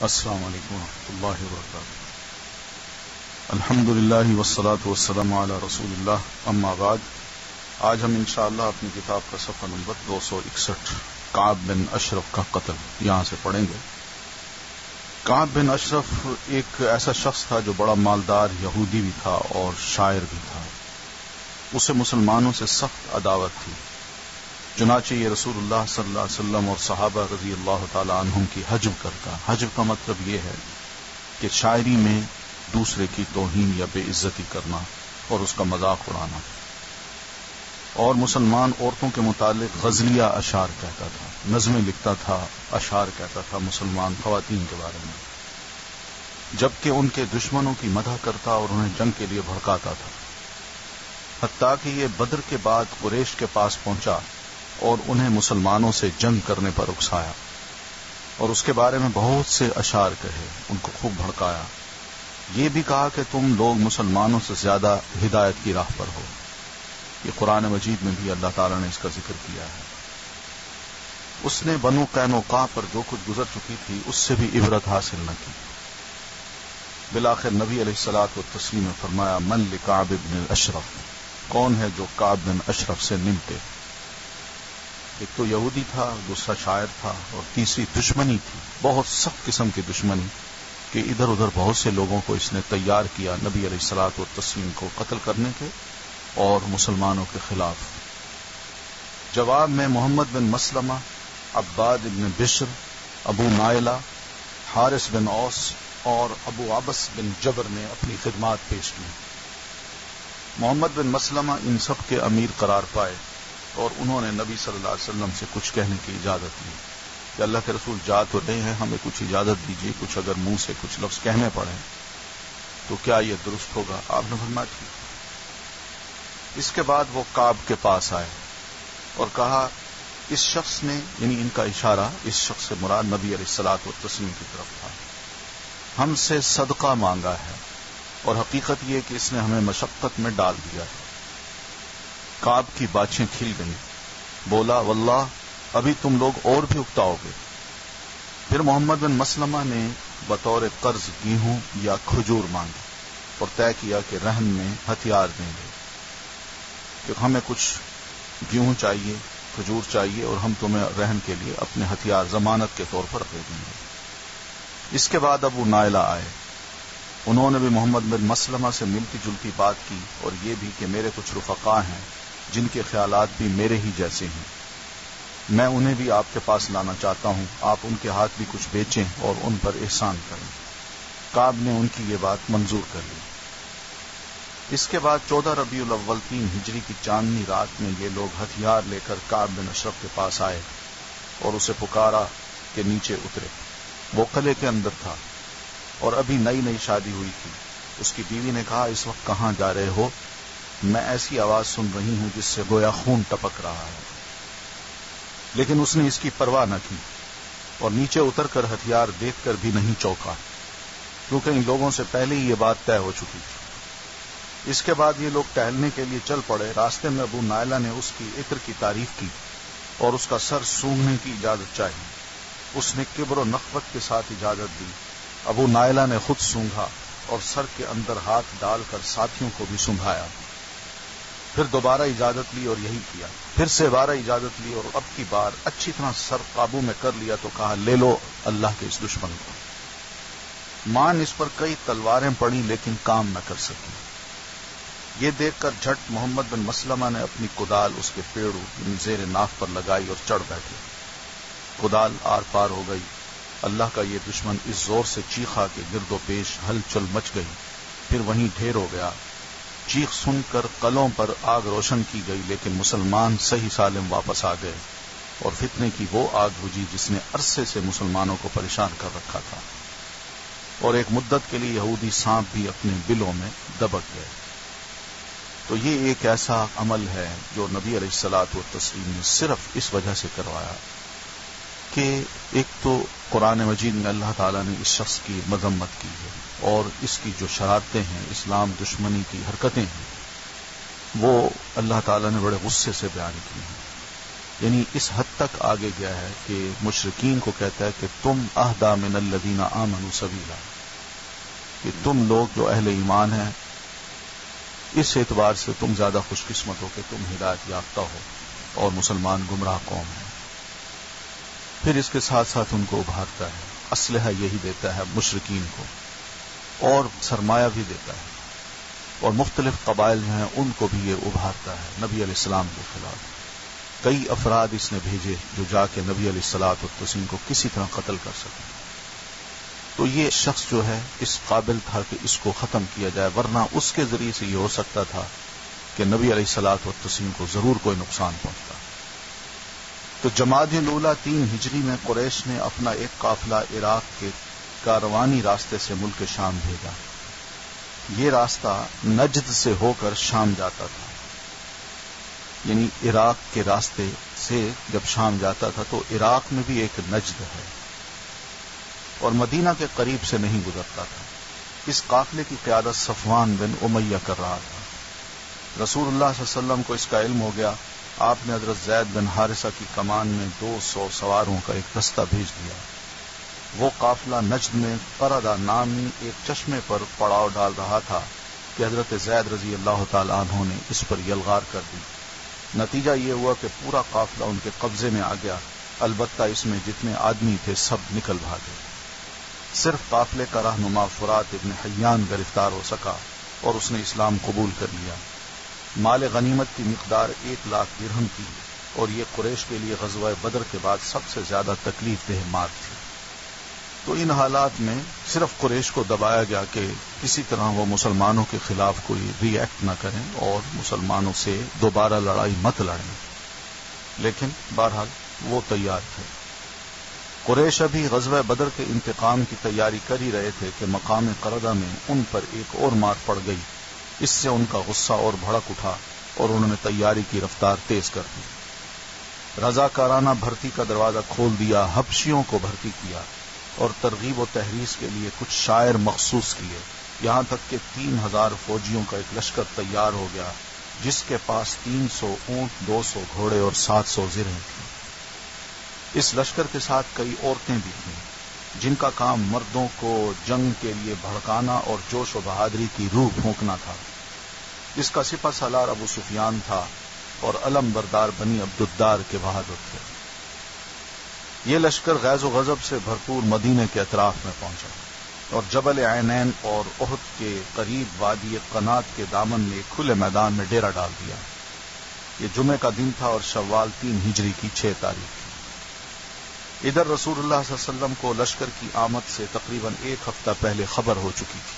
السلام علیکم ورحمۃ اللہ وبرکاتہ۔ الحمدللہ والصلاة والسلام علی رسول اللہ، اما بعد۔ آج ہم انشاءاللہ اپنی کتاب کا صفحہ نمبر 261 کعب بن اشرف کا قتل یہاں سے پڑھیں گے۔ کعب بن اشرف ایک ایسا شخص تھا جو بڑا مالدار یہودی بھی تھا اور شاعر بھی تھا۔ اسے مسلمانوں سے سخت عداوت تھی، چنانچہ یہ رسول اللہ صلی اللہ علیہ وسلم اور صحابہ رضی اللہ تعالی عنہم کی حجب کرتا۔ حجب کا مطلب یہ ہے کہ شاعری میں دوسرے کی توہین یا بے عزتی کرنا اور اس کا مذاق اڑانا، اور مسلمان عورتوں کے متعلق غزلیہ اشعار کہتا تھا، نظمیں لکھتا تھا، اشعار کہتا تھا مسلمان خواتین کے بارے میں، جبکہ ان کے دشمنوں کی مدح کرتا اور انہیں جنگ کے لیے بھڑکاتا تھا، حتیٰ کہ یہ بدر کے بعد قریش کے پاس پہنچا اور انہیں مسلمانوں سے جنگ کرنے پر اکسایا اور اس کے بارے میں بہت سے اشعار کہے، ان کو خوب بھڑکایا۔ یہ بھی کہا کہ تم لوگ مسلمانوں سے زیادہ ہدایت کی راہ پر ہو۔ یہ قرآن مجید میں بھی اللہ تعالیٰ نے اس کا ذکر کیا ہے۔ اس نے بنو قینوقاع پر جو کچھ گزر چکی تھی اس سے بھی عبرت حاصل نہ کی۔ بالآخر نبی علیہ الصلوۃ والتسلیم نے فرمایا، من لکعب بن اشرف، کون ہے جو کعب بن اشرف سے ملتے؟ ایک تو یہودی تھا، دوسرا شاعر تھا، اور تیسری دشمنی تھی، بہت سخت قسم کی دشمنی کہ ادھر ادھر بہت سے لوگوں کو اس نے تیار کیا نبی علیہ الصلوۃ والتسلیم کو قتل کرنے کے اور مسلمانوں کے خلاف۔ جواب میں محمد بن مسلمہ، عباد بن بشر، ابو نائلہ، حارث بن اوس اور ابو عبس بن جبر نے اپنی خدمات پیش کی۔ محمد بن مسلمہ ان سب کے امیر قرار پائے اور انہوں نے نبی صلی اللہ علیہ وسلم سے کچھ کہنے کی اجازت لی کہ اللہ کے رسول جا تو رہے ہیں، ہمیں کچھ اجازت دیجیے، کچھ اگر منہ سے کچھ لفظ کہنے پڑیں تو کیا یہ درست ہوگا؟ آپ نے فرمایا ٹھیک۔ اس کے بعد وہ کعب کے پاس آئے اور کہا، اس شخص نے، یعنی ان کا اشارہ اس شخص سے مراد نبی علیہ الصلوۃ والتسلیم کی طرف تھا، ہم سے صدقہ مانگا ہے اور حقیقت یہ کہ اس نے ہمیں مشقت میں ڈال دیا ہے۔ کعب کی باچھیں کھل گئیں، بولا، واللہ ابھی تم لوگ اور بھی اکتاؤ گے۔ پھر محمد بن مسلمہ نے بطور قرض گیہوں یا کھجور مانگی اور طے کیا کہ رہن میں ہتھیار دیں گے، کہ ہمیں کچھ گیہوں چاہیے، کھجور چاہیے، اور ہم تمہیں رہن کے لیے اپنے ہتھیار ضمانت کے طور پر دے دیں گے۔ اس کے بعد ابو نائلہ آئے، انہوں نے بھی محمد بن مسلمہ سے ملتی جلتی بات کی اور یہ بھی کہ میرے کچھ رفقا ہیں جن کے خیالات بھی میرے ہی جیسے ہیں، میں انہیں بھی آپ کے پاس لانا چاہتا ہوں، آپ ان کے ہاتھ بھی کچھ بیچیں اور ان پر احسان کریں۔ کعب نے ان کی یہ بات منظور کر لی۔ اس کے بعد 14 ربیع الاول 3 ہجری کی چاندنی رات میں یہ لوگ ہتھیار لے کر کعب بن اشرف کے پاس آئے اور اسے پکارا کہ نیچے اترے۔ وہ قلعے کے اندر تھا اور ابھی نئی نئی شادی ہوئی تھی۔ اس کی بیوی نے کہا، اس وقت کہاں جا رہے ہو؟ میں ایسی آواز سن رہی ہوں جس سے گویا خون ٹپک رہا ہے۔ لیکن اس نے اس کی پرواہ نہ کی اور نیچے اتر کر ہتھیار دیکھ کر بھی نہیں چونکا، کیونکہ ان لوگوں سے پہلے ہی یہ بات طے ہو چکی تھی۔ اس کے بعد یہ لوگ ٹہلنے کے لیے چل پڑے۔ راستے میں ابو نائلہ نے اس کی عطر کی تعریف کی اور اس کا سر سونگھنے کی اجازت چاہی۔ اس نے کبر و نخوت کے ساتھ اجازت دی۔ ابو نائلہ نے خود سونگھا اور سر کے اندر ہاتھ ڈال کر ساتھیوں کو بھی سونگھایا، پھر دوبارہ اجازت لی اور یہی کیا، پھر سے دوبارہ اجازت لی اور اب کی بار اچھی طرح سر قابو میں کر لیا تو کہا، لے لو اللہ کے اس دشمن کو۔ مان اس پر کئی تلواریں پڑی لیکن کام نہ کر سکی۔ یہ دیکھ کر جھٹ محمد بن مسلمہ نے اپنی کدال اس کے پیڑوں زیر ناف پر لگائی اور چڑھ بیٹھے۔ کدال آر پار ہو گئی۔ اللہ کا یہ دشمن اس زور سے چیخا کہ گرد و پیش ہلچل مچ گئی، پھر وہیں ڈھیر ہو گیا۔ چیخ سن کر قلعوں پر آگ روشن کی گئی، لیکن مسلمان صحیح سالم واپس آ گئے اور فتنے کی وہ آگ بجھی جس نے عرصے سے مسلمانوں کو پریشان کر رکھا تھا، اور ایک مدت کے لیے یہودی سانپ بھی اپنے بلوں میں دبک گئے۔ تو یہ ایک ایسا عمل ہے جو نبی علیہ الصلوۃ والتسلیم نے صرف اس وجہ سے کروایا کہ ایک تو قرآن مجید میں اللہ تعالیٰ نے اس شخص کی مذمت کی ہے اور اس کی جو شرارتیں ہیں، اسلام دشمنی کی حرکتیں ہیں، وہ اللہ تعالیٰ نے بڑے غصے سے بیان کی ہیں۔ یعنی اس حد تک آگے گیا ہے کہ مشرکین کو کہتا ہے کہ تم اہدی من الذین آمنوا سبیلا، کہ تم لوگ جو اہل ایمان ہیں اس اعتبار سے تم زیادہ خوش قسمت ہو کہ تم ہدایت یافتہ ہو اور مسلمان گمراہ قوم ہیں۔ پھر اس کے ساتھ ساتھ ان کو ابھارتا ہے، اسلحہ یہی دیتا ہے مشرکین کو، اور سرمایہ بھی دیتا ہے، اور مختلف قبائل جو ہیں ان کو بھی یہ ابھارتا ہے نبی علیہ السلام کے خلاف۔ کئی افراد اس نے بھیجے جو جا کے نبی علیہ الصلوۃ والتسلیم کو کسی طرح قتل کر سکیں۔ تو یہ شخص جو ہے اس قابل تھا کہ اس کو ختم کیا جائے، ورنہ اس کے ذریعے سے یہ ہو سکتا تھا کہ نبی علیہ الصلوۃ والتسلیم کو ضرور کوئی نقصان پہنچتا۔ تو جمادی الاولیٰ 3 ہجری میں قریش نے اپنا ایک قافلہ عراق کے کاروانی راستے سے ملک شام بھیجا۔ یہ راستہ نجد سے ہو کر شام جاتا تھا، یعنی عراق کے راستے سے جب شام جاتا تھا تو عراق میں بھی ایک نجد ہے، اور مدینہ کے قریب سے نہیں گزرتا تھا۔ اس قافلے کی قیادت صفوان بن امیہ کر رہا تھا۔ رسول اللہ صلی اللہ علیہ وسلم کو اس کا علم ہو گیا، آپ نے حضرت زید بن حارثہ کی کمان میں 200 سواروں کا ایک دستہ بھیج دیا۔ وہ قافلہ نجد میں قردہ نامی ایک چشمے پر پڑاؤ ڈال رہا تھا کہ حضرت زید رضی اللہ تعالی عنہ نے اس پر یلغار کر دی۔ نتیجہ یہ ہوا کہ پورا قافلہ ان کے قبضے میں آ گیا، البتہ اس میں جتنے آدمی تھے سب نکل بھاگے۔ صرف قافلے کا رہنما فرات ابن حیان گرفتار ہو سکا اور اس نے اسلام قبول کر لیا۔ مال غنیمت کی مقدار 1,00,000 درہم تھی، اور یہ قریش کے لیے غزوہ بدر کے بعد سب سے زیادہ تکلیف دہ مار تھی۔ تو ان حالات میں صرف قریش کو دبایا گیا کہ کسی طرح وہ مسلمانوں کے خلاف کوئی ری ایکٹ نہ کریں اور مسلمانوں سے دوبارہ لڑائی مت لڑیں، لیکن بہرحال وہ تیار تھے۔ قریش ابھی غزوہ بدر کے انتقام کی تیاری کر ہی رہے تھے کہ مقام قردہ میں ان پر ایک اور مار پڑ گئی۔ اس سے ان کا غصہ اور بھڑک اٹھا اور انہوں نے تیاری کی رفتار تیز کر دی۔ رضاکارانہ بھرتی کا دروازہ کھول دیا، حبشیوں کو بھرتی کیا اور ترغیب و تحریض کے لیے کچھ شاعر مخصوص کیے، یہاں تک کہ 3,000 فوجیوں کا ایک لشکر تیار ہو گیا جس کے پاس 300 اونٹ، 200 گھوڑے اور 700 زرہیں تھیں۔ اس لشکر کے ساتھ کئی عورتیں بھی تھیں جن کا کام مردوں کو جنگ کے لیے بھڑکانا اور جوش و بہادری کی روح پھونکنا تھا۔ اس کا سپہ سالار ابو سفیان تھا اور علم بردار بنی عبدالدار کے بہادر تھے۔ یہ لشکر غیظ و غضب سے بھرپور مدینے کے اطراف میں پہنچا اور جبل عینین اور احد کے قریب وادی قنات کے دامن میں کھلے میدان میں ڈیرا ڈال دیا۔ یہ جمعے کا دن تھا اور شوال 3 ہجری کی 6 تاریخ تھی۔ ادھر رسول اللہ صلی اللہ علیہ وسلم کو لشکر کی آمد سے تقریباً 1 ہفتہ پہلے خبر ہو چکی تھی،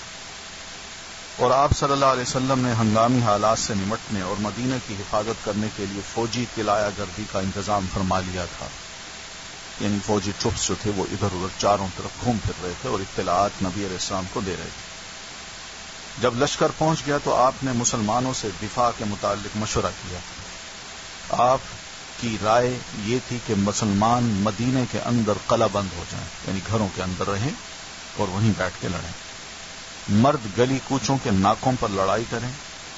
اور آپ صلی اللہ علیہ وسلم نے ہنگامی حالات سے نمٹنے اور مدینہ کی حفاظت کرنے کے لیے فوجی طلایا گردی کا انتظام فرما لیا تھا۔ یعنی فوجی ٹروپس جو تھے وہ ادھر ادھر چاروں طرف گھوم پھر رہے تھے اور اطلاعات نبی علیہ السلام کو دے رہے تھے۔ جب لشکر پہنچ گیا تو آپ نے مسلمانوں سے دفاع کے متعلق مشورہ کیا۔ آپ کی رائے یہ تھی کہ مسلمان مدینے کے اندر قلعہ بند ہو جائیں، یعنی گھروں کے اندر رہیں اور وہیں بیٹھ کے لڑیں۔ مرد گلی کوچوں کے ناکوں پر لڑائی کریں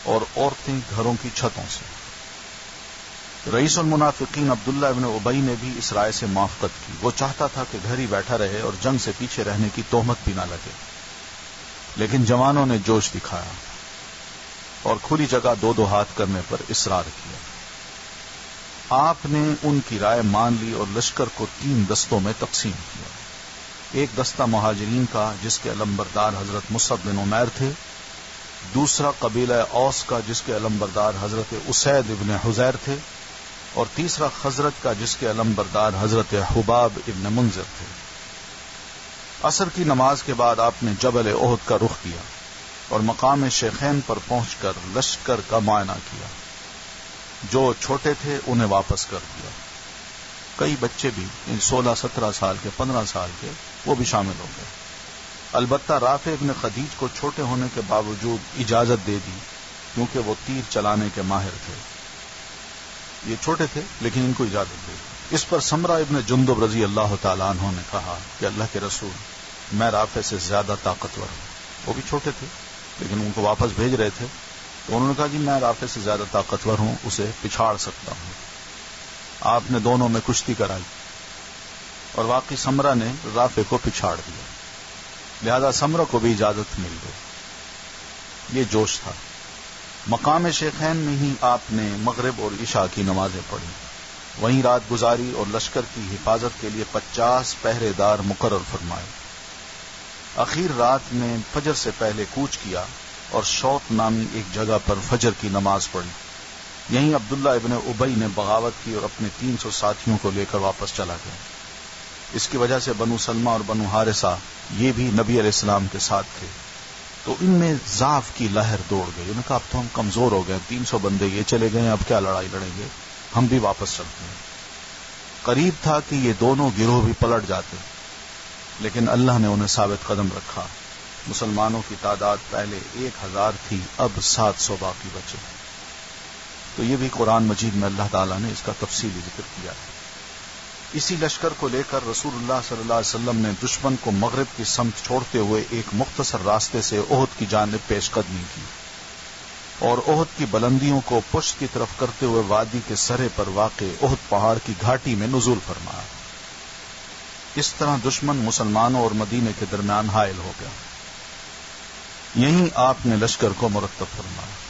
اور عورتیں گھروں کی چھتوں سے۔ رئیس المنافقین عبداللہ ابن ابی نے بھی اس رائے سے موافقت کی۔ وہ چاہتا تھا کہ گھر ہی بیٹھا رہے اور جنگ سے پیچھے رہنے کی تہمت بھی نہ لگے، لیکن جوانوں نے جوش دکھایا اور کھلی جگہ 2-2 ہاتھ کرنے پر اصرار کیا۔ آپ نے ان کی رائے مان لی اور لشکر کو 3 دستوں میں تقسیم کیا۔ ایک دستہ مہاجرین کا جس کے علمبردار حضرت مصعب بن عمیر تھے، دوسرا قبیلہ اوس کا جس کے علمبردار حضرت اسید ابن حزیر تھے، اور تیسرا خزرج کا جس کے علمبردار حضرت حباب ابن منذر تھے۔ عصر کی نماز کے بعد آپ نے جبل احد کا رخ کیا اور مقام شیخین پر پہنچ کر لشکر کا معائنہ کیا۔ جو چھوٹے تھے انہیں واپس کر دیا، کئی بچے بھی 16-17 سال کے، 15 سال کے، وہ بھی شامل ہو گئے۔ البتہ رافع ابن خدیج کو چھوٹے ہونے کے باوجود اجازت دے دی کیونکہ وہ تیر چلانے کے ماہر تھے۔ یہ چھوٹے تھے لیکن ان کو اجازت دے دی۔ اس پر سمرہ ابن جندب رضی اللہ تعالیٰ عنہ نے کہا کہ اللہ کے رسول، میں رافع سے زیادہ طاقتور ہوں۔ وہ بھی چھوٹے تھے لیکن ان کو واپس بھیج رہے تھے، تو انہوں نے کہا کہ میں رافع سے زیادہ طاقتور ہوں، اسے پچھاڑ سکتا ہوں۔ آپ نے دونوں میں کشتی کرائی اور واقعی سمرہ نے رافع کو پچھاڑ دیا، لہذا سمرہ کو بھی اجازت مل گئی۔ یہ جوش تھا۔ مقام شیخین میں ہی آپ نے مغرب اور عشاء کی نمازیں پڑھی، وہیں رات گزاری اور لشکر کی حفاظت کے لیے 50 پہرے دار مقرر فرمائے۔ اخیر رات میں فجر سے پہلے کوچ کیا اور شوط نامی ایک جگہ پر فجر کی نماز پڑھی۔ یہیں عبداللہ ابن ابی نے بغاوت کی اور اپنے 300 ساتھیوں کو لے کر واپس چلا گیا۔ اس کی وجہ سے بنو سلمہ اور بنو حارثہ یہ بھی نبی علیہ السلام کے ساتھ تھے، تو ان میں ضعف کی لہر دوڑ گئی۔ انہوں نے کہا اب تو ہم کمزور ہو گئے، 300 بندے یہ چلے گئے، اب کیا لڑائی لڑیں گے، ہم بھی واپس چلتے ہیں۔ قریب تھا کہ یہ دونوں گروہ بھی پلٹ جاتے، لیکن اللہ نے انہیں ثابت قدم رکھا۔ مسلمانوں کی تعداد پہلے 1000 تھی، اب 700 باقی بچے۔ تو یہ بھی قرآن مجید میں اللہ تعالیٰ نے اس کا تفصیلی ذکر کیا ہے۔ اسی لشکر کو لے کر رسول اللہ صلی اللہ علیہ وسلم نے دشمن کو مغرب کی سمت چھوڑتے ہوئے ایک مختصر راستے سے احد کی جانب پیش قدمی کی اور احد کی بلندیوں کو پشت کی طرف کرتے ہوئے وادی کے سرے پر واقع احد پہاڑ کی گھاٹی میں نزول فرمایا۔ اس طرح دشمن مسلمانوں اور مدینے کے درمیان حائل ہو گیا۔ یہیں آپ نے لشکر کو مرتب فرمایا۔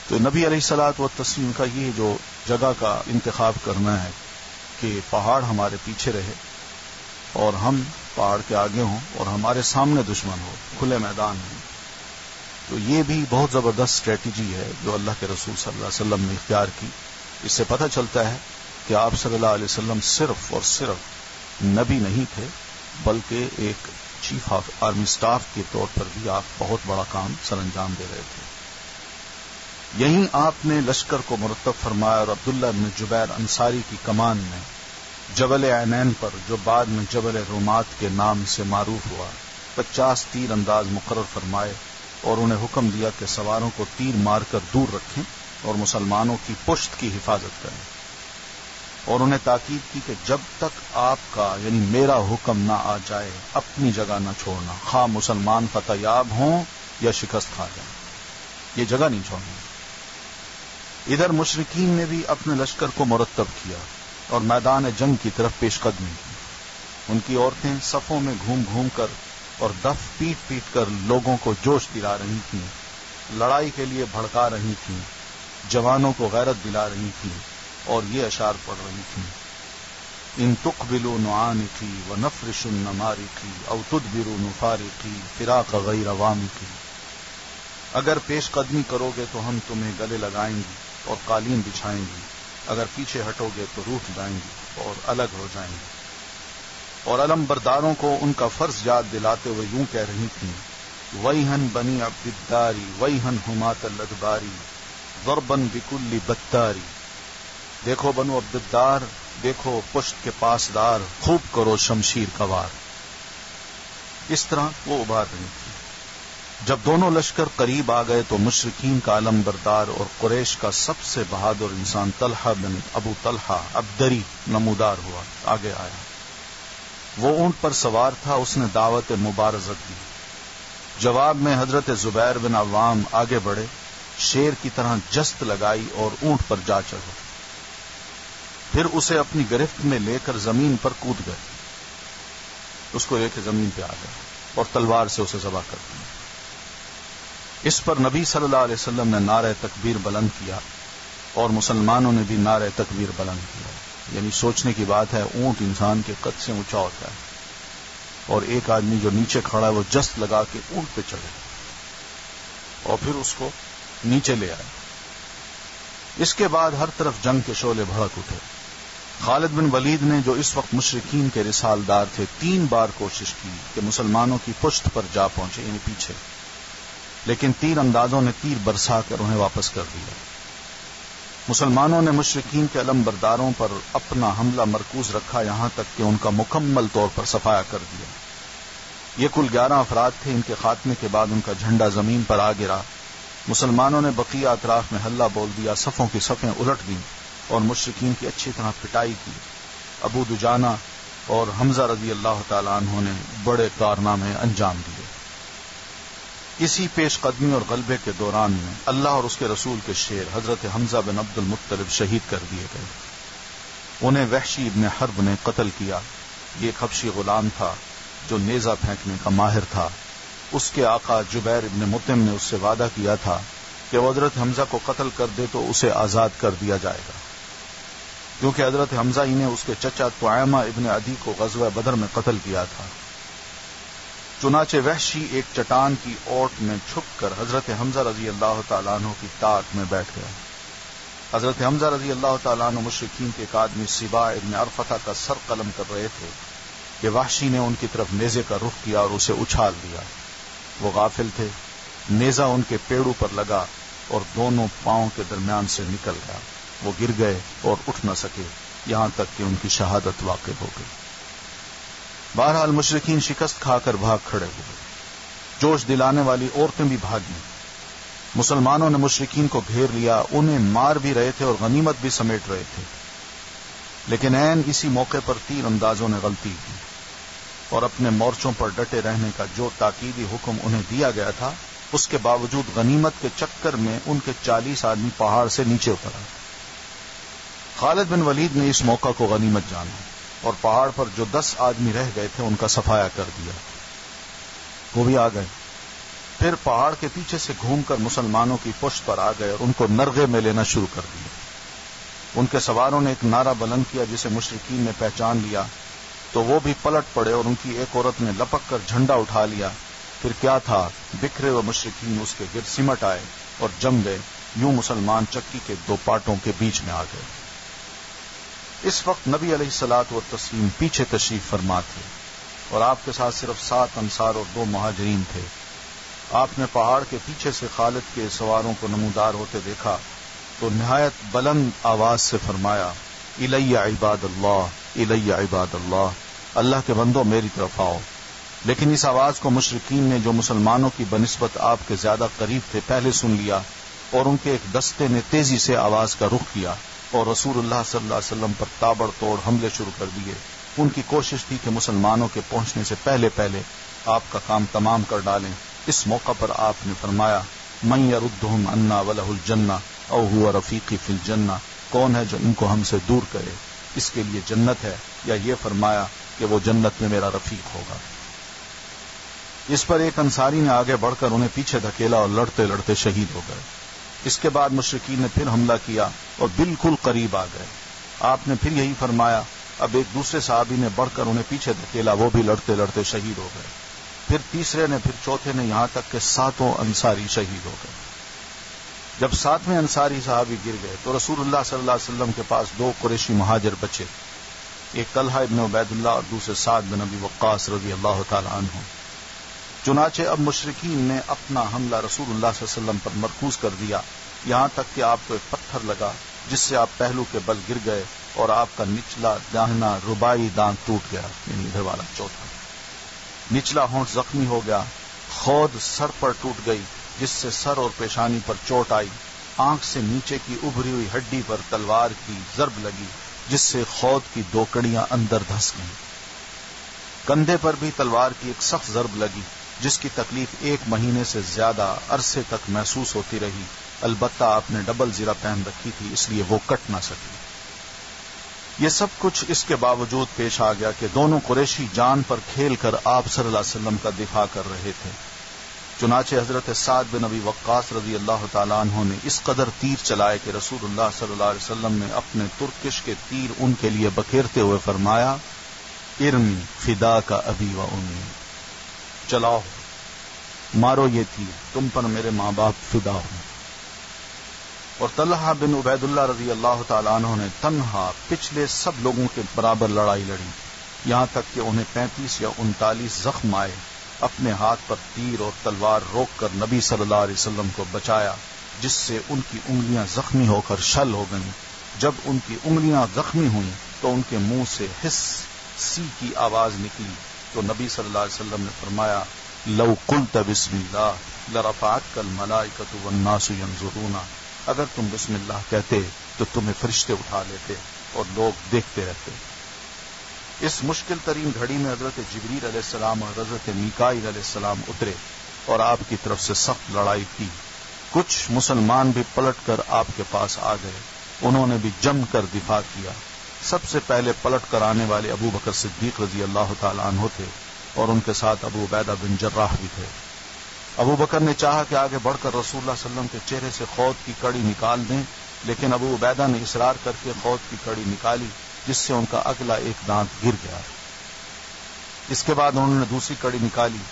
تو نبی علیہ الصلوۃ والتسلیم کا یہ جو جگہ کا انتخاب کرنا ہے کہ پہاڑ ہمارے پیچھے رہے اور ہم پہاڑ کے آگے ہوں اور ہمارے سامنے دشمن ہو، کھلے میدان میں، تو یہ بھی بہت زبردست اسٹریٹجی ہے جو اللہ کے رسول صلی اللہ علیہ وسلم نے اختیار کی۔ اس سے پتہ چلتا ہے کہ آپ صلی اللہ علیہ وسلم صرف اور صرف نبی نہیں تھے، بلکہ ایک چیف آف آرمی سٹاف کے طور پر بھی آپ بہت بڑا کام سر انجام دے رہے تھے۔ یہیں آپ نے لشکر کو مرتب فرمایا اور عبداللہ بن جبیر انصاری کی کمان میں جبل عینین پر، جو بعد میں جبل رومات کے نام سے معروف ہوا، 50 تیر انداز مقرر فرمائے اور انہیں حکم دیا کہ سواروں کو تیر مار کر دور رکھیں اور مسلمانوں کی پشت کی حفاظت کریں، اور انہیں تاکید کی کہ جب تک آپ کا یعنی میرا حکم نہ آ جائے اپنی جگہ نہ چھوڑنا، خواہ مسلمان فتح یاب ہوں یا شکست کھا جائیں، یہ جگہ نہیں چھوڑنی۔ ادھر مشرکین نے بھی اپنے لشکر کو مرتب کیا اور میدان جنگ کی طرف پیش قدمی کی۔ ان کی عورتیں صفوں میں گھوم گھوم کر اور دف پیٹ پیٹ کر لوگوں کو جوش دلا رہی تھیں، لڑائی کے لیے بھڑکا رہی تھیں، جوانوں کو غیرت دلا رہی تھیں اور یہ اشعار پڑھ رہی تھیں: ان تقبلوا نعانقی ونفرش النمارقی او تدبروا نفارقی فراق غیر وامقی، اگر پیش قدمی کرو گے تو ہم تمہیں گلے لگائیں گی اور قالین بچھائیں گی، اگر پیچھے ہٹو گے تو روٹھ جائیں گی اور الگ ہو جائیں گی۔ اور علم برداروں کو ان کا فرض یاد دلاتے ہوئے یوں کہہ رہی تھیں: ویہن بنی عبد الداری ویہن حمات الادباری ضربن بکل بتاری، دیکھو بنو عبد الدار، دیکھو پشت کے پاسدار، خوب کرو شمشیر کا وار۔ اس طرح وہ ابھار رہی تھی۔ جب دونوں لشکر قریب آ گئے تو مشرکین کا علم بردار اور قریش کا سب سے بہادر انسان طلحہ بن ابو طلحہ عبدری نمودار ہوا، آگے آیا۔ وہ اونٹ پر سوار تھا، اس نے دعوت مبارزت دی۔ جواب میں حضرت زبیر بن عوام آگے بڑھے، شیر کی طرح جست لگائی اور اونٹ پر جا چڑھے، پھر اسے اپنی گرفت میں لے کر زمین پر کود گئے، اس کو لے کے زمین پہ آ گئے اور تلوار سے اسے ذبح کر دیا۔ اس پر نبی صلی اللہ علیہ وسلم نے نعرہ تکبیر بلند کیا اور مسلمانوں نے بھی نعرہ تکبیر بلند کیا۔ یعنی سوچنے کی بات ہے، اونٹ انسان کے قد سے اونچا ہوتا ہے اور ایک آدمی جو نیچے کھڑا ہے وہ جست لگا کے اونٹ پہ چڑھے اور پھر اس کو نیچے لے آئے۔ اس کے بعد ہر طرف جنگ کے شعلے بھڑک اٹھے۔ خالد بن ولید نے، جو اس وقت مشرکین کے رسالدار تھے، 3 بار کوشش کی کہ مسلمانوں کی پشت پر جا پہنچے، یعنی پیچھے، لیکن تیر اندازوں نے تیر برسا کر انہیں واپس کر دیا۔ مسلمانوں نے مشرکین کے علم برداروں پر اپنا حملہ مرکوز رکھا، یہاں تک کہ ان کا مکمل طور پر صفایا کر دیا۔ یہ کل 11 افراد تھے۔ ان کے خاتمے کے بعد ان کا جھنڈا زمین پر آ گرا۔ مسلمانوں نے بقیہ اطراف میں حلہ بول دیا، صفوں کی صفیں الٹ دیں اور مشرکین کی اچھی طرح پٹائی کی۔ ابو دجانہ اور حمزہ رضی اللہ تعالیٰ عنہ نے بڑے کارنامے انجام دیے۔ اسی پیش قدمی اور غلبے کے دوران میں اللہ اور اس کے رسول کے شیر حضرت حمزہ بن عبد المطلب شہید کر دیے گئے۔ انہیں وحشی ابن حرب نے قتل کیا. یہ ایک حبشی غلام تھا جو نیزہ پھینکنے کا ماہر تھا. اس کے آقا جبیر ابن مطعم نے اس سے وعدہ کیا تھا کہ وہ حضرت حمزہ کو قتل کر دے تو اسے آزاد کر دیا جائے گا، کیونکہ حضرت حمزہ ہی نے اس کے چچا طعیمہ ابن عدی کو غزوہ بدر میں قتل کیا تھا. چنانچہ وحشی ایک چٹان کی اوٹ میں چھپ کر حضرت حمزہ رضی اللہ تعالیٰ عنہ کی طاق میں بیٹھ گیا. حضرت حمزہ رضی اللہ تعالیٰ عنہ مشرکین کے ایک آدمی سبا ابن عرفتہ کا سر قلم کر رہے تھے کہ وحشی نے ان کی طرف نیزے کا رخ کیا اور اسے اچھال دیا. وہ غافل تھے. نیزہ ان کے پیڑوں پر لگا اور دونوں پاؤں کے درمیان سے نکل گیا. وہ گر گئے اور اٹھ نہ سکے یہاں تک کہ ان کی شہادت واقع ہو گئی. بہرحال مشرکین شکست کھا کر بھاگ کھڑے ہوئے. جوش دلانے والی عورتیں بھی بھاگیں. مسلمانوں نے مشرکین کو گھیر لیا. انہیں مار بھی رہے تھے اور غنیمت بھی سمیٹ رہے تھے. لیکن عین اسی موقع پر تیر اندازوں نے غلطی کی اور اپنے مورچوں پر ڈٹے رہنے کا جو تاکیدی حکم انہیں دیا گیا تھا اس کے باوجود غنیمت کے چکر میں ان کے 40 آدمی پہاڑ سے نیچے اتر آئے. خالد بن ولید نے اس موقع کو غنیمت جانا اور پہاڑ پر جو 10 آدمی رہ گئے تھے ان کا صفایا کر دیا. وہ بھی آ گئے. پھر پہاڑ کے پیچھے سے گھوم کر مسلمانوں کی پشت پر آ گئے اور ان کو نرغے میں لینا شروع کر دیا. ان کے سواروں نے ایک نعرہ بلند کیا جسے مشرکین نے پہچان لیا تو وہ بھی پلٹ پڑے اور ان کی ایک عورت نے لپک کر جھنڈا اٹھا لیا. پھر کیا تھا، بکھرے ہوئے مشرکین اس کے گرد سمٹ آئے اور جم گئے. یوں مسلمان چکی کے 2 پارٹوں کے بیچ میں آ گئے. اس وقت نبی علیہ الصلوۃ والتسلیم پیچھے تشریف فرما تھے اور آپ کے ساتھ صرف 7 انصار اور 2 مہاجرین تھے. آپ نے پہاڑ کے پیچھے سے خالد کے سواروں کو نمودار ہوتے دیکھا تو نہایت بلند آواز سے فرمایا، الی عباد اللہ، الی عباد اللہ، اللہ کے بندوں میری طرف آؤ. لیکن اس آواز کو مشرکین نے جو مسلمانوں کی بنسبت آپ کے زیادہ قریب تھے پہلے سن لیا اور ان کے ایک دستے نے تیزی سے آواز کا رخ کیا اور رسول اللہ صلی اللہ علیہ وسلم پر تابڑ توڑ حملے شروع کر دیے. ان کی کوشش تھی کہ مسلمانوں کے پہنچنے سے پہلے پہلے آپ کا کام تمام کر ڈالیں. اس موقع پر آپ نے فرمایا، من یردہم عنا ولہ الجنہ او ہوا رفیقی فی الجنہ، کون ہے جو ان کو ہم سے دور کرے، اس کے لیے جنت ہے، یا یہ فرمایا کہ وہ جنت میں میرا رفیق ہوگا. اس پر ایک انصاری نے آگے بڑھ کر انہیں پیچھے دھکیلا اور لڑتے لڑتے شہید ہو گئے. اس کے بعد مشرکین نے پھر حملہ کیا اور بالکل قریب آ گئے. آپ نے پھر یہی فرمایا. اب ایک دوسرے صحابی نے بڑھ کر انہیں پیچھے دھکیلا، وہ بھی لڑتے لڑتے شہید ہو گئے. پھر تیسرے نے، پھر چوتھے نے، یہاں تک کہ 7 انصاری شہید ہو گئے. جب 7ویں انصاری صحابی گر گئے تو رسول اللہ صلی اللہ علیہ وسلم کے پاس 2 قریشی مہاجر بچے، ایک طلحہ ابن عبید اللہ اور دوسرے سعد بن ابی وقاص رضی اللہ تعالی عنہ. چنانچہ اب مشرکین نے اپنا حملہ رسول اللہ صلی اللہ علیہ وسلم پر مرکوز کر دیا، یہاں تک کہ آپ کو ایک پتھر لگا جس سے آپ پہلو کے بل گر گئے اور آپ کا نچلا داہنا رباعی دانت ٹوٹ گیا، یعنی ادھر والا چوتھا. نچلا ہونٹ زخمی ہو گیا. خود سر پر ٹوٹ گئی جس سے سر اور پیشانی پر چوٹ آئی. آنکھ سے نیچے کی ابھری ہوئی ہڈی پر تلوار کی ضرب لگی جس سے خود کی 2 کڑیاں اندر دھس گئیں. کندھے پر بھی تلوار کی ایک سخت ضرب لگی جس کی تکلیف 1 مہینے سے زیادہ عرصے تک محسوس ہوتی رہی. البتہ آپ نے ڈبل زرہ پہن رکھی تھی اس لیے وہ کٹ نہ سکی. یہ سب کچھ اس کے باوجود پیش آ گیا کہ دونوں قریشی جان پر کھیل کر آپ صلی اللہ علیہ وسلم کا دفاع کر رہے تھے. چنانچہ حضرت سعد بن ابی وقاص رضی اللہ تعالیٰ عنہ نے اس قدر تیر چلائے کہ رسول اللہ صلی اللہ علیہ وسلم نے اپنے ترکش کے تیر ان کے لیے بکھیرتے ہوئے فرمایا، ارمی فدا کا ابی و امی، چلاؤ مارو یہ تیر، تم پر میرے ماں باپ فدا ہوں. اور طلحہ بن عبید اللہ رضی اللہ تعالیٰ عنہ نے تنہا پچھلے سب لوگوں کے برابر لڑائی لڑی، یہاں تک کہ انہیں 35 یا 39 زخم آئے. اپنے ہاتھ پر تیر اور تلوار روک کر نبی صلی اللہ علیہ وسلم کو بچایا جس سے ان کی انگلیاں زخمی ہو کر شل ہو گئیں. جب ان کی انگلیاں زخمی ہوئیں تو ان کے منہ سے ہس سی کی آواز نکلی تو نبی صلی اللہ علیہ وسلم نے فرمایا، لو قلت بسم اللہ لرفعتک الملائکۃ والناس ینظرون، اگر تم بسم اللہ کہتے تو تمہیں فرشتے اٹھا لیتے اور لوگ دیکھتے رہتے. اس مشکل ترین گھڑی میں حضرت جبریل علیہ السلام اور حضرت میکائیل علیہ السلام اترے اور آپ کی طرف سے سخت لڑائی کی. کچھ مسلمان بھی پلٹ کر آپ کے پاس آ گئے، انہوں نے بھی جم کر دفاع کیا. سب سے پہلے پلٹ کر آنے والے ابو بکر صدیق رضی اللہ تعالی عنہ تھے، اور ان کے ساتھ ابو عبیدہ بن جراح بھی تھے۔ ابو بکر نے چاہا کہ آگے بڑھ کر رسول اللہ صلی اللہ علیہ وسلم کے چہرے سے خود کی کڑی نکال دیں، لیکن ابو عبیدہ نے اصرار کر کے خود کی کڑی نکالی، جس سے ان کا اگلا ایک دانت گر گیا۔ اس کے بعد انہوں نے دوسری کڑی نکالی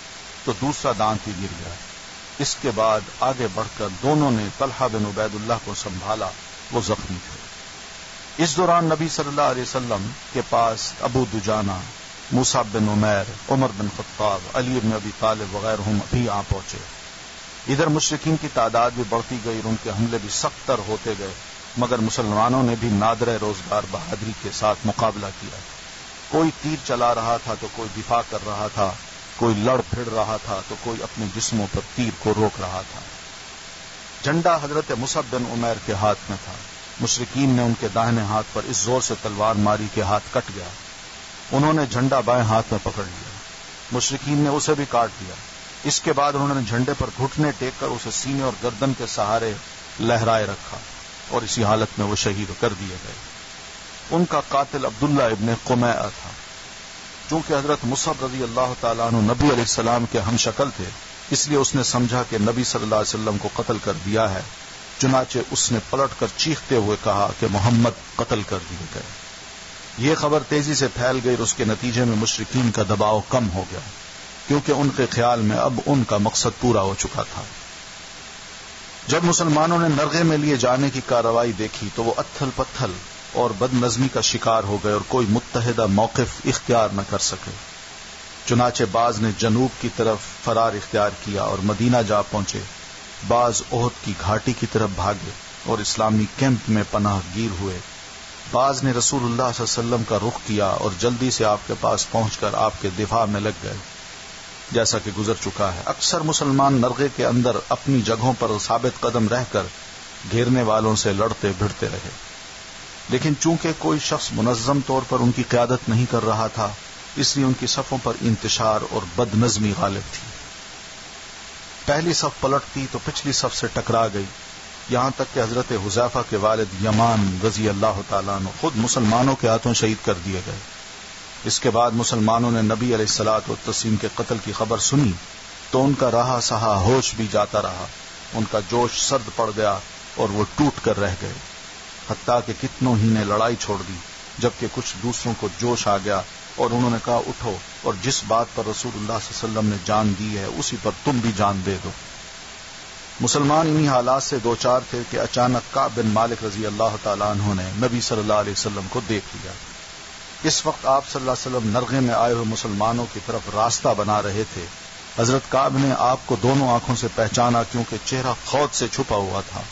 تو دوسرا دانت بھی گر گیا۔ اس کے بعد آگے بڑھ کر دونوں نے طلحہ بن عبید اللہ کو سنبھالا، وہ زخمی تھے۔ اس دوران نبی صلی اللہ علیہ وسلم کے پاس ابو دجانہ، موسیٰ بن عمیر، عمر بن خطاب، علی بن ابی طالب وغیرہ بھی آ پہنچے۔ ادھر مشرکین کی تعداد بھی بڑھتی گئی اور ان کے حملے بھی سخت تر ہوتے گئے، مگر مسلمانوں نے بھی نادر روزگار بہادری کے ساتھ مقابلہ کیا۔ کوئی تیر چلا رہا تھا تو کوئی دفاع کر رہا تھا، کوئی لڑ پھڑ رہا تھا تو کوئی اپنے جسموں پر تیر کو روک رہا تھا۔ جھنڈا حضرت مصعب بن عمیر کے ہاتھ میں تھا۔ مشرکین نے ان کے داہنے ہاتھ پر اس زور سے تلوار ماری کہ ہاتھ کٹ گیا۔ انہوں نے جھنڈا بائیں ہاتھ میں پکڑ لیا، مشرکین نے اسے بھی کاٹ دیا۔ اس کے بعد انہوں نے جھنڈے پر گھٹنے ٹیک کر اسے سینے اور گردن کے سہارے لہرائے رکھا، اور اسی حالت میں وہ شہید کر دیے گئے۔ ان کا قاتل عبداللہ ابن قمیعہ تھا۔ چونکہ حضرت مصعب رضی اللہ تعالیٰ عنہ نبی علیہ السلام کے ہم شکل تھے، اس لیے اس نے سمجھا کہ نبی صلی اللہ علیہ وسلم کو قتل کر دیا ہے، چنانچہ اس نے پلٹ کر چیختے ہوئے کہا کہ محمد قتل کر دیے گئے۔ یہ خبر تیزی سے پھیل گئی اور اس کے نتیجے میں مشرکین کا دباؤ کم ہو گیا، کیونکہ ان کے خیال میں اب ان کا مقصد پورا ہو چکا تھا۔ جب مسلمانوں نے نرغے میں لیے جانے کی کارروائی دیکھی تو وہ اتھل پتھل اور بد نظمی کا شکار ہو گئے اور کوئی متحدہ موقف اختیار نہ کر سکے۔ چنانچہ بعض نے جنوب کی طرف فرار اختیار کیا اور مدینہ جا پہنچے، بعض احد کی گھاٹی کی طرف بھاگے اور اسلامی کیمپ میں پناہ گیر ہوئے، بعض نے رسول اللہ صلی اللہ علیہ وسلم کا رخ کیا اور جلدی سے آپ کے پاس پہنچ کر آپ کے دفاع میں لگ گئے، جیسا کہ گزر چکا ہے۔ اکثر مسلمان نرغے کے اندر اپنی جگہوں پر ثابت قدم رہ کر گھیرنے والوں سے لڑتے بھڑتے رہے، لیکن چونکہ کوئی شخص منظم طور پر ان کی قیادت نہیں کر رہا تھا، اس لیے ان کی صفوں پر انتشار اور بد نظمی غالب تھی۔ پہلی صف پلٹتی تو پچھلی صف سے ٹکرا گئی، یہاں تک کہ حضرت حذیفہ کے والد یمان رضی اللہ تعالیٰ عنہ خود مسلمانوں کے ہاتھوں شہید کر دیے گئے۔ اس کے بعد مسلمانوں نے نبی علیہ الصلوۃ والتسلیم کے قتل کی خبر سنی تو ان کا رہا سہا ہوش بھی جاتا رہا، ان کا جوش سرد پڑ گیا اور وہ ٹوٹ کر رہ گئے، حتیٰ کہ کتنوں ہی نے لڑائی چھوڑ دی، جبکہ کچھ دوسروں کو جوش آ گیا اور انہوں نے کہا اٹھو اور جس بات پر رسول اللہ صلی اللہ علیہ وسلم نے جان دی ہے اسی پر تم بھی جان دے دو۔ مسلمان انہی حالات سے دوچار تھے کہ اچانک کعب بن مالک رضی اللہ تعالیٰ عنہ نے نبی صلی اللہ علیہ وسلم کو دیکھ لیا۔ اس وقت آپ صلی اللہ علیہ وسلم نرغے میں آئے ہوئے مسلمانوں کی طرف راستہ بنا رہے تھے۔ حضرت کعب نے آپ کو دونوں آنکھوں سے پہچانا، کیونکہ چہرہ خود سے چھپا ہوا تھا۔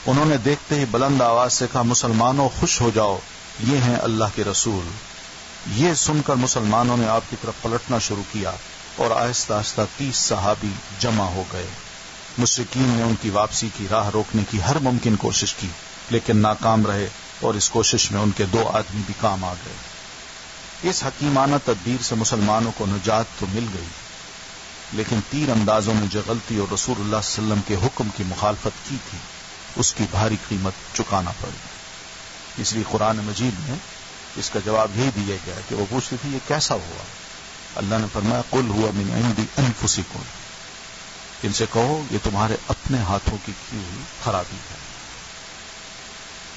انہوں نے دیکھتے ہی بلند آواز سے کہا، مسلمانوں خوش ہو جاؤ، یہ ہیں اللہ کے رسول۔ یہ سن کر مسلمانوں نے آپ کی طرف پلٹنا شروع کیا اور آہستہ آہستہ 30 صحابی جمع ہو گئے۔ مشرکین نے ان کی واپسی کی راہ روکنے کی ہر ممکن کوشش کی، لیکن ناکام رہے اور اس کوشش میں ان کے 2 آدمی بھی کام آ گئے۔ اس حکیمانہ تدبیر سے مسلمانوں کو نجات تو مل گئی، لیکن تیر اندازوں نے جو غلطی اور رسول اللہ صلی اللہ علیہ وسلم کے حکم کی مخالفت کی تھی اس کی بھاری قیمت چکانا پڑی۔ اس لیے قرآن مجید میں اس کا جواب یہی دیا گیا کہ وہ پوچھتے تھے یہ کیسا ہوا؟ اللہ نے فرمایا قل هو من عند انفسکم، ان سے کہو یہ تمہارے اپنے ہاتھوں کی ہوئی خرابی ہے۔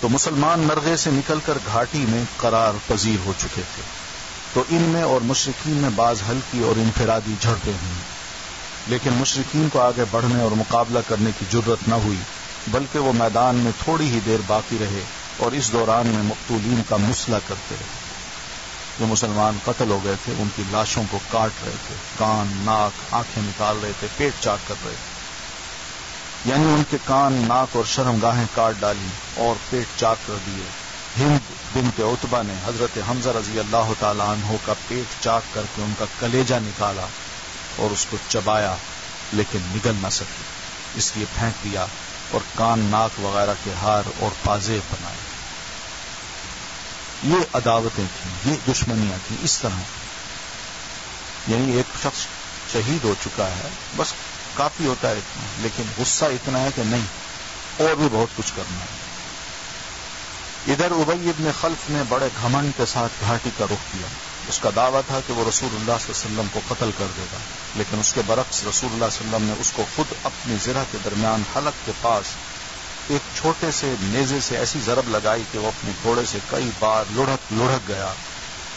تو مسلمان نرغے سے نکل کر گھاٹی میں قرار پذیر ہو چکے تھے، تو ان میں اور مشرکین میں بعض ہلکی اور انفرادی جھڑپیں ہوئیں، لیکن مشرکین کو آگے بڑھنے اور مقابلہ کرنے کی جرأت نہ ہوئی، بلکہ وہ میدان میں تھوڑی ہی دیر باقی رہے اور اس دوران میں مقتولین کا مسئلہ کرتے رہے۔ جو مسلمان قتل ہو گئے تھے ان کی لاشوں کو کاٹ رہے تھے، کان، ناک، آنکھیں نکال رہے تھے، پیٹ چاک کر رہے تھے، یعنی ان کے کان، ناک اور شرمگاہیں کاٹ ڈالی اور پیٹ چاک کر دیے۔ ہند بنت عتبہ نے حضرت حمزہ رضی اللہ تعالی عنہ کا پیٹ چاک کر کے ان کا کلیجہ نکالا اور اس کو چبایا، لیکن نگل نہ سکی، اس لیے پھینک دیا اور کان، ناک وغیرہ کے ہار اور پازے بنائے۔ یہ عداوتیں تھیں، یہ دشمنیاں تھیں۔ اس طرح یعنی ایک شخص شہید ہو چکا ہے، بس کافی ہوتا ہے اتنا، لیکن غصہ اتنا ہے کہ نہیں اور بھی بہت کچھ کرنا ہے۔ ادھر ابی بن خلف نے بڑے گھمنڈ کے ساتھ گھاٹی کا رخ کیا. اس کا دعویٰ تھا کہ وہ رسول اللہ صلی اللہ علیہ وسلم کو قتل کر دے گا، لیکن اس کے برعکس رسول اللہ صلی اللہ علیہ وسلم نے اس کو خود اپنی زرہ کے درمیان حلق کے پاس ایک چھوٹے سے نیزے سے ایسی ضرب لگائی کہ وہ اپنے گھوڑے سے کئی بار لڑھک گیا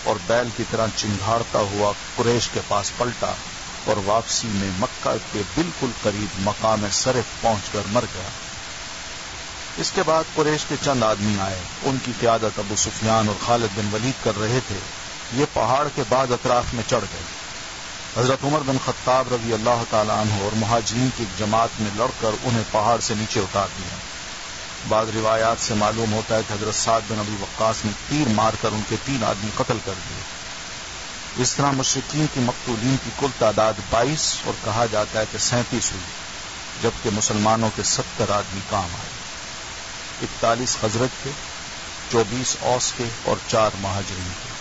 اور بیل کی طرح چنگھاڑتا ہوا قریش کے پاس پلٹا اور واپسی میں مکہ کے بالکل قریب مقام صرف پہنچ کر مر گیا. اس کے بعد قریش کے چند آدمی آئے، ان کی قیادت ابو سفیان اور خالد بن ولید کر رہے تھے. یہ پہاڑ کے بعد اطراف میں چڑھ گئے. حضرت عمر بن خطاب رضی اللہ تعالیٰ عنہ اور مہاجرین کی ایک جماعت نے لڑ کر انہیں پہاڑ سے نیچے اتار دیا. بعض روایات سے معلوم ہوتا ہے کہ حضرت سعد بن ابی وقاص نے تیر مار کر ان کے 3 آدمی قتل کر دیے. اس طرح مشرکین کی مقتولین کی کل تعداد 22 اور کہا جاتا ہے کہ 37 ہوئی، جبکہ مسلمانوں کے 70 آدمی کام آئے. 41 خزرج کے، 24 اوس کے اور 4 مہاجرین کے.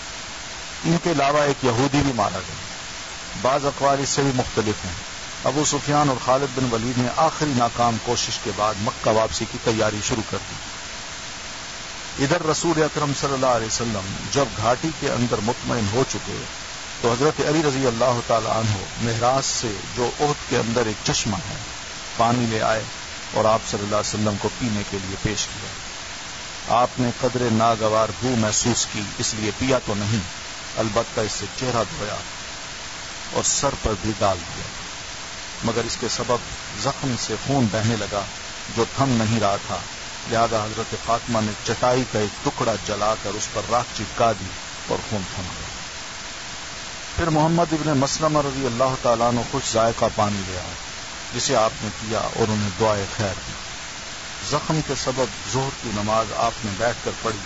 ان کے علاوہ ایک یہودی بھی مارا گیا. بعض اقوال اس سے بھی مختلف ہیں. ابو سفیان اور خالد بن ولید نے آخری ناکام کوشش کے بعد مکہ واپسی کی تیاری شروع کر دی. ادھر رسول اکرم صلی اللہ علیہ وسلم جب گھاٹی کے اندر مطمئن ہو چکے تو حضرت علی رضی اللہ تعالی عنہ محراج سے جو احد کے اندر ایک چشمہ ہے پانی لے آئے اور آپ صلی اللہ علیہ وسلم کو پینے کے لیے پیش کیا. آپ نے قدر ناگوار بو محسوس کی، اس لیے پیا تو نہیں، البتہ اس سے چہرہ دھویا اور سر پر بھی ڈال دیا، مگر اس کے سبب زخم سے خون بہنے لگا جو تھم نہیں رہا تھا. لہذا حضرت فاطمہ نے چٹائی کا ایک ٹکڑا جلا کر اس پر راکھ چپکا دی اور خون تھم گیا. پھر محمد ابن مسلمہ رضی اللہ تعالیٰ عنہ خوش ذائقہ پانی لے آئے، جسے آپ نے پیا اور انہیں دعائے خیر دی. زخم کے سبب ظہر کی نماز آپ نے بیٹھ کر پڑھی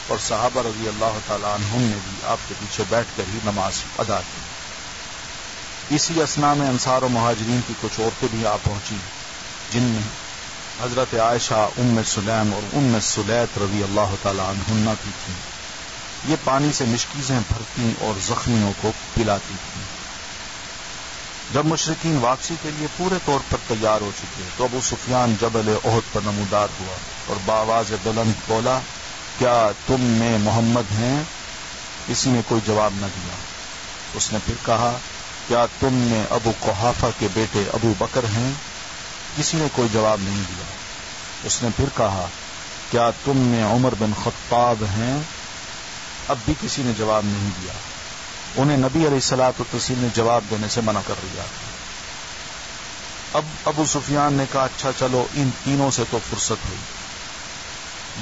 اور صحابہ رضی اللہ تعالیٰ عنہم نے بھی آپ کے پیچھے بیٹھ کر ہی نماز ادا کی. اسی اثناء میں انصار و مہاجرین کی کچھ عورتیں بھی آ پہنچی، جن میں حضرت عائشہ، ام سلیم اور ام سلیت رضی اللہ تعالی عنہن بھی تھیں. یہ پانی سے مشکیزیں بھرتی اور زخمیوں کو پلاتی تھیں. جب مشرکین واپسی کے لیے پورے طور پر تیار ہو چکے تو ابو سفیان جبل احد پر نمودار ہوا اور بآواز بلند بولا، کیا تم میں محمد ہیں؟ کسی نے کوئی جواب نہ دیا. اس نے پھر کہا، کیا تم میں ابو قحافہ کے بیٹے ابو بکر ہیں؟ کسی نے کوئی جواب نہیں دیا. اس نے پھر کہا، کیا تم میں عمر بن خطاب ہیں؟ اب بھی کسی نے جواب نہیں دیا. انہیں نبی علیہ الصلوۃ والتسلیم نے جواب دینے سے منع کر دیا. اب ابو سفیان نے کہا، اچھا چلو ان تینوں سے تو فرصت ہوئی.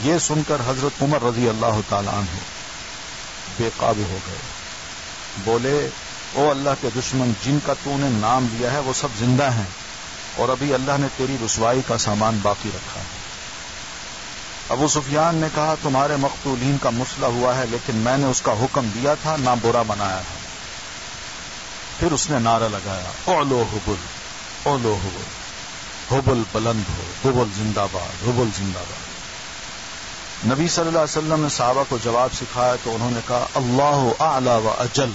یہ سن کر حضرت عمر رضی اللہ تعالی عنہ بے قابو ہو گئے. بولے، او اللہ کے دشمن، جن کا تو نے نام لیا ہے وہ سب زندہ ہیں اور ابھی اللہ نے تیری رسوائی کا سامان باقی رکھا ہے. ابو سفیان نے کہا، تمہارے مقتولین کا مسئلہ ہوا ہے، لیکن میں نے اس کا حکم دیا تھا، نہ برا منایا ہے. پھر اس نے نعرہ لگایا، اعلو حبل، اعلو حبل، حبل بلند ہو، حبل زندہ باد، حبل زندہ باد. نبی صلی اللہ علیہ وسلم نے صحابہ کو جواب سکھایا تو انہوں نے کہا، اللہ اعلی و اجل،